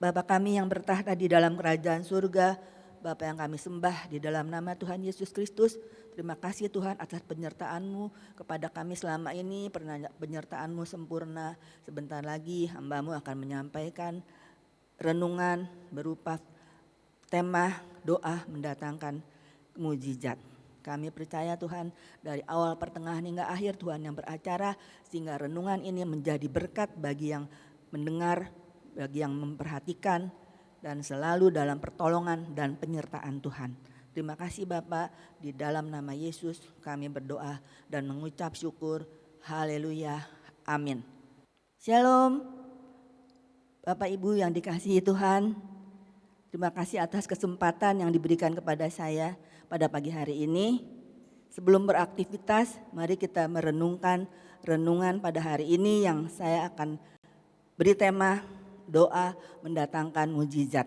Bapa kami yang bertahta di dalam kerajaan surga, Bapa yang kami sembah di dalam nama Tuhan Yesus Kristus. Terima kasih Tuhan atas penyertaan-Mu kepada kami selama ini, penyertaan-Mu sempurna. Sebentar lagi hamba-Mu akan menyampaikan renungan berupa tema doa mendatangkan mujizat. Kami percaya Tuhan dari awal pertengahan hingga akhir Tuhan yang beracara, sehingga renungan ini menjadi berkat bagi yang mendengar, bagi yang memperhatikan, dan selalu dalam pertolongan dan penyertaan Tuhan. Terima kasih Bapak, di dalam nama Yesus kami berdoa dan mengucap syukur. Haleluya, amin. Shalom Bapak Ibu yang dikasihi Tuhan. Terima kasih atas kesempatan yang diberikan kepada saya pada pagi hari ini. Sebelum beraktivitas, mari kita merenungkan renungan pada hari ini yang saya akan beri tema doa mendatangkan mujizat.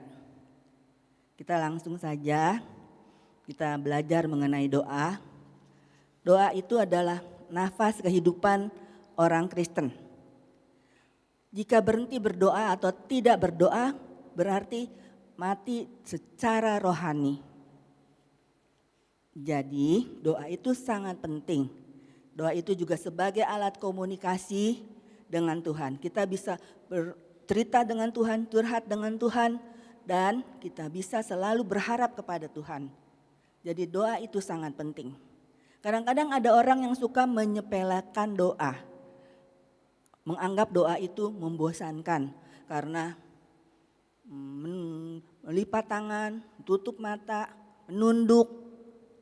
Kita langsung saja kita belajar mengenai doa. Doa itu adalah nafas kehidupan orang Kristen. Jika berhenti berdoa atau tidak berdoa berarti mati secara rohani. Jadi doa itu sangat penting. Doa itu juga sebagai alat komunikasi dengan Tuhan. Kita bisa bercerita dengan Tuhan, curhat dengan Tuhan, dan kita bisa selalu berharap kepada Tuhan. Jadi doa itu sangat penting. Kadang-kadang ada orang yang suka menyepelekan doa. Menganggap doa itu membosankan karena melipat tangan, tutup mata, menunduk,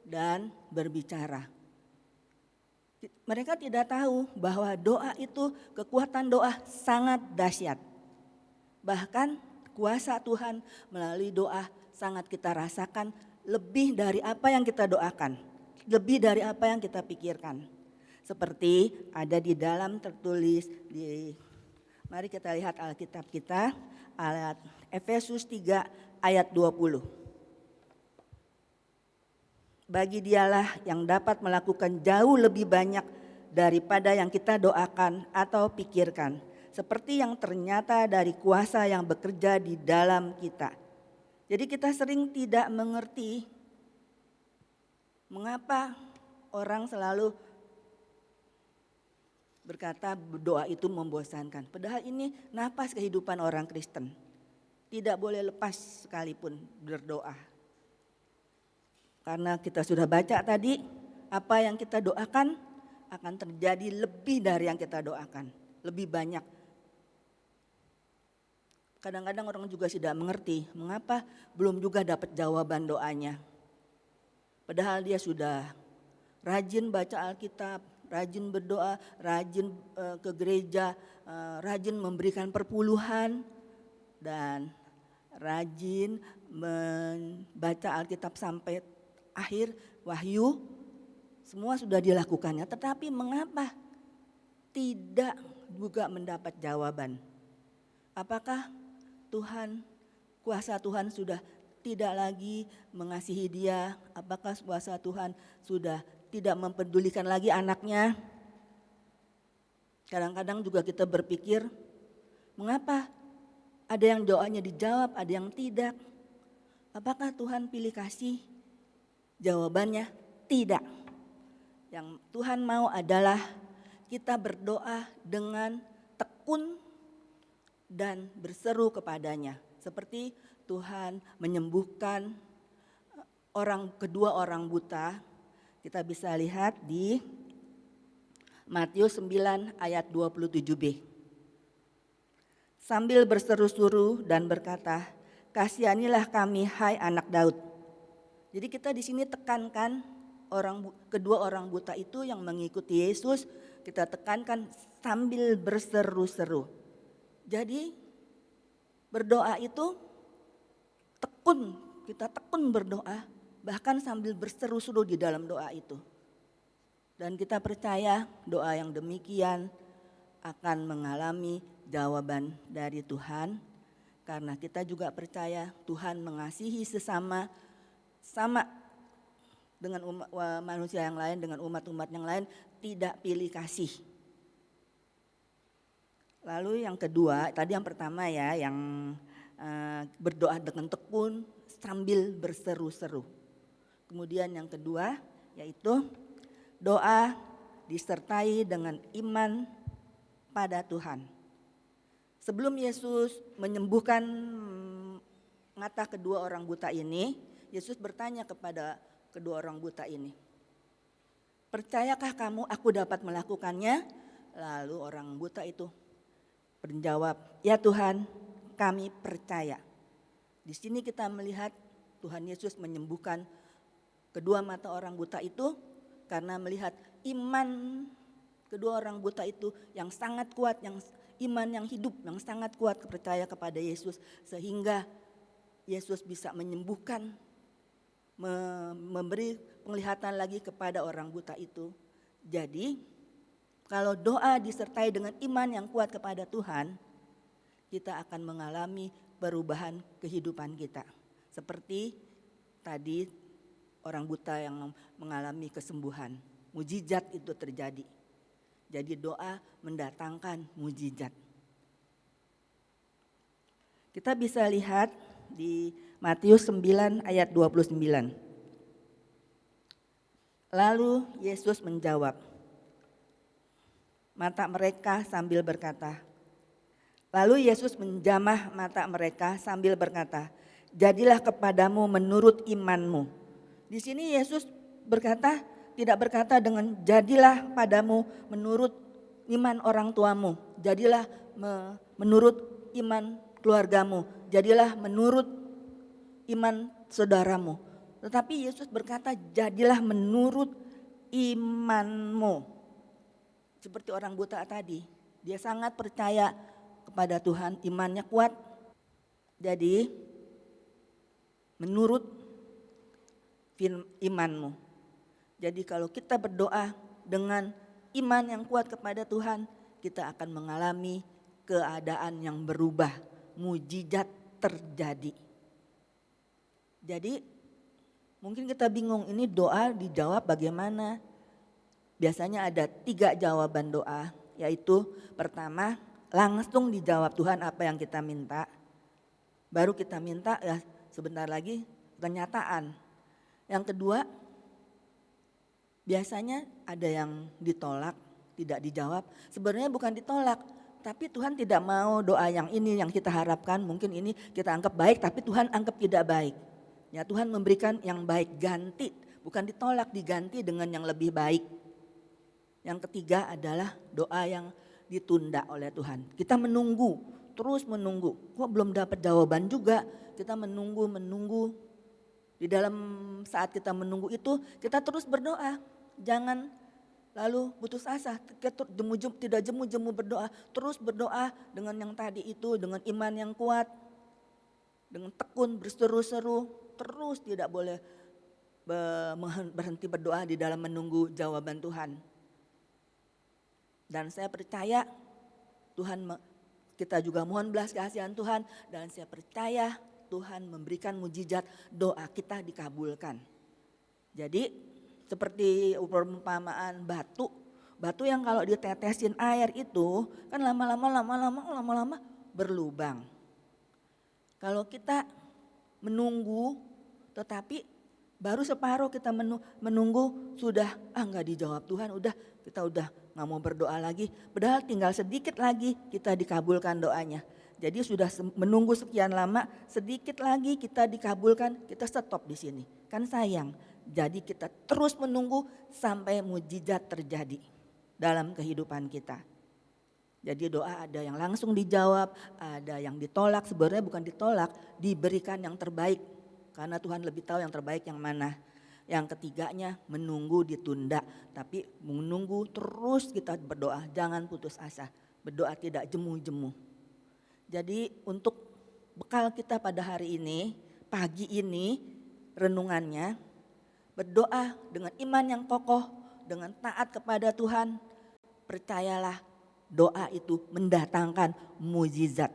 dan berbicara. Mereka tidak tahu bahwa doa itu, kekuatan doa sangat dahsyat. Bahkan kuasa Tuhan melalui doa sangat kita rasakan lebih dari apa yang kita doakan, lebih dari apa yang kita pikirkan. Seperti ada di dalam tertulis mari kita lihat Alkitab kita, ayat Efesus 3 ayat 20. Bagi Dialah yang dapat melakukan jauh lebih banyak daripada yang kita doakan atau pikirkan, seperti yang ternyata dari kuasa yang bekerja di dalam kita. Jadi kita sering tidak mengerti mengapa orang selalu berkata doa itu membosankan. Padahal ini napas kehidupan orang Kristen. Tidak boleh lepas sekalipun berdoa. Karena kita sudah baca tadi, apa yang kita doakan akan terjadi lebih dari yang kita doakan. Lebih banyak. Kadang-kadang orang juga tidak mengerti mengapa belum juga dapat jawaban doanya. Padahal dia sudah rajin baca Alkitab, rajin berdoa, rajin ke gereja, rajin memberikan perpuluhan, dan rajin membaca Alkitab sampai akhir Wahyu, semua sudah dilakukannya. Tetapi mengapa tidak juga mendapat jawaban? Apakah kuasa Tuhan sudah tidak lagi mengasihi dia? Apakah kuasa Tuhan sudah tidak mempedulikan lagi anaknya? Kadang-kadang juga kita berpikir, mengapa ada yang doanya dijawab, ada yang tidak? Apakah Tuhan pilih kasih? Jawabannya tidak. Yang Tuhan mau adalah kita berdoa dengan tekun dan berseru kepadanya. Seperti Tuhan menyembuhkan kedua orang buta. Kita bisa lihat di Matius 9 ayat 27b. Sambil berseru-seru dan berkata, "Kasihanilah kami, hai anak Daud." Jadi kita di sini tekankan kedua orang buta itu yang mengikuti Yesus, kita tekankan sambil berseru-seru. Jadi berdoa itu kita tekun berdoa, bahkan sambil berseru-seru di dalam doa itu. Dan kita percaya doa yang demikian akan mengalami jawaban dari Tuhan. Karena kita juga percaya Tuhan mengasihi sama dengan manusia yang lain, dengan umat-umat yang lain, tidak pilih kasih. Lalu yang kedua, tadi yang pertama ya, yang berdoa dengan tekun sambil berseru-seru. Kemudian yang kedua yaitu doa disertai dengan iman pada Tuhan. Sebelum Yesus menyembuhkan mata kedua orang buta ini, Yesus bertanya kepada kedua orang buta ini, "Percayakah kamu aku dapat melakukannya?" Lalu orang buta itu menjawab, "Ya Tuhan, kami percaya." Di sini kita melihat Tuhan Yesus menyembuhkan kedua mata orang buta itu karena melihat iman kedua orang buta itu yang sangat kuat, yang iman yang hidup, yang sangat kuat percaya kepada Yesus, sehingga Yesus bisa menyembuhkan, memberi penglihatan lagi kepada orang buta itu. Jadi kalau doa disertai dengan iman yang kuat kepada Tuhan, kita akan mengalami perubahan kehidupan kita. Seperti tadi orang buta yang mengalami kesembuhan, mujizat itu terjadi. Jadi doa mendatangkan mujizat. Kita bisa lihat di Matius 9 ayat 29. Lalu Yesus menjawab mata mereka sambil berkata, lalu Yesus menjamah mata mereka sambil berkata, "Jadilah kepadamu menurut imanmu." Di sini Yesus berkata, tidak berkata dengan jadilah padamu menurut iman orang tuamu, jadilah menurut iman keluargamu, jadilah menurut iman saudaramu. Tetapi Yesus berkata jadilah menurut imanmu. Seperti orang buta tadi, dia sangat percaya kepada Tuhan, imannya kuat. Jadi menurut imanmu. Jadi kalau kita berdoa dengan iman yang kuat kepada Tuhan, kita akan mengalami keadaan yang berubah, mujizat terjadi. Jadi mungkin kita bingung, ini doa dijawab bagaimana? Biasanya ada 3 jawaban doa, yaitu pertama langsung dijawab Tuhan apa yang kita minta. Baru kita minta ya sebentar lagi kenyataan. Yang kedua, biasanya ada yang ditolak, tidak dijawab. Sebenarnya bukan ditolak, tapi Tuhan tidak mau doa yang ini yang kita harapkan. Mungkin ini kita anggap baik, tapi Tuhan anggap tidak baik. Ya Tuhan memberikan yang baik, ganti, bukan ditolak, diganti dengan yang lebih baik. Yang ketiga adalah doa yang ditunda oleh Tuhan. Kita menunggu, terus menunggu. Kok belum dapat jawaban juga? Kita menunggu. Di dalam saat kita menunggu itu kita terus berdoa. Jangan lalu putus asa, tidak jemu-jemu berdoa. Terus berdoa dengan yang tadi itu, dengan iman yang kuat. Dengan tekun berseru-seru. Terus tidak boleh berhenti berdoa di dalam menunggu jawaban Tuhan. Dan saya percaya Tuhan, kita juga mohon belas kasihan Tuhan, dan saya percaya Tuhan memberikan mujizat, doa kita dikabulkan. Jadi seperti perumpamaan batu yang kalau ditetesin air itu kan lama-lama berlubang. Kalau kita menunggu tetapi baru separuh kita menunggu sudah enggak dijawab Tuhan, kita udah nggak mau berdoa lagi, padahal tinggal sedikit lagi kita dikabulkan doanya. Jadi sudah menunggu sekian lama, sedikit lagi kita dikabulkan, kita stop di sini. Kan sayang. Jadi kita terus menunggu sampai mujizat terjadi dalam kehidupan kita. Jadi doa ada yang langsung dijawab, ada yang ditolak, sebenarnya bukan ditolak, diberikan yang terbaik. Karena Tuhan lebih tahu yang terbaik yang mana. Yang ketiganya menunggu ditunda, tapi menunggu terus kita berdoa, jangan putus asa. Berdoa tidak jemu-jemu. Jadi untuk bekal kita pada hari ini, pagi ini renungannya, berdoa dengan iman yang kokoh, dengan taat kepada Tuhan, percayalah doa itu mendatangkan mujizat.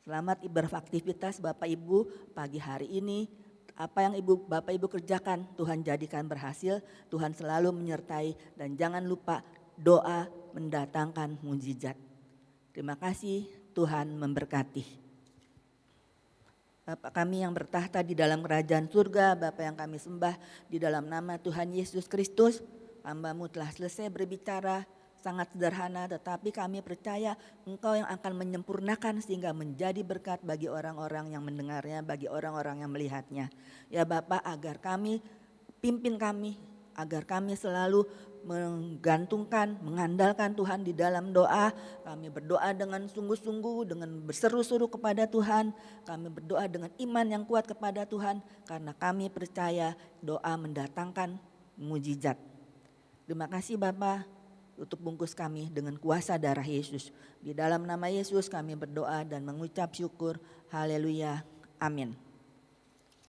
Selamat beraktivitas Bapak Ibu pagi hari ini. Apa yang Bapak Ibu kerjakan Tuhan jadikan berhasil, Tuhan selalu menyertai, dan jangan lupa doa mendatangkan mujizat. Terima kasih, Tuhan memberkati. Bapa kami yang bertahta di dalam kerajaan surga, Bapa yang kami sembah di dalam nama Tuhan Yesus Kristus, hamba-Mu telah selesai berbicara, sangat sederhana tetapi kami percaya Engkau yang akan menyempurnakan sehingga menjadi berkat bagi orang-orang yang mendengarnya, bagi orang-orang yang melihatnya. Ya Bapa, agar kami, pimpin kami, agar kami selalu menggantungkan, mengandalkan Tuhan di dalam doa. Kami berdoa dengan sungguh-sungguh, dengan berseru-seru kepada Tuhan. Kami berdoa dengan iman yang kuat kepada Tuhan, karena kami percaya doa mendatangkan mujizat. Terima kasih Bapa, tutup bungkus kami dengan kuasa darah Yesus. Di dalam nama Yesus kami berdoa dan mengucap syukur. Haleluya. Amin.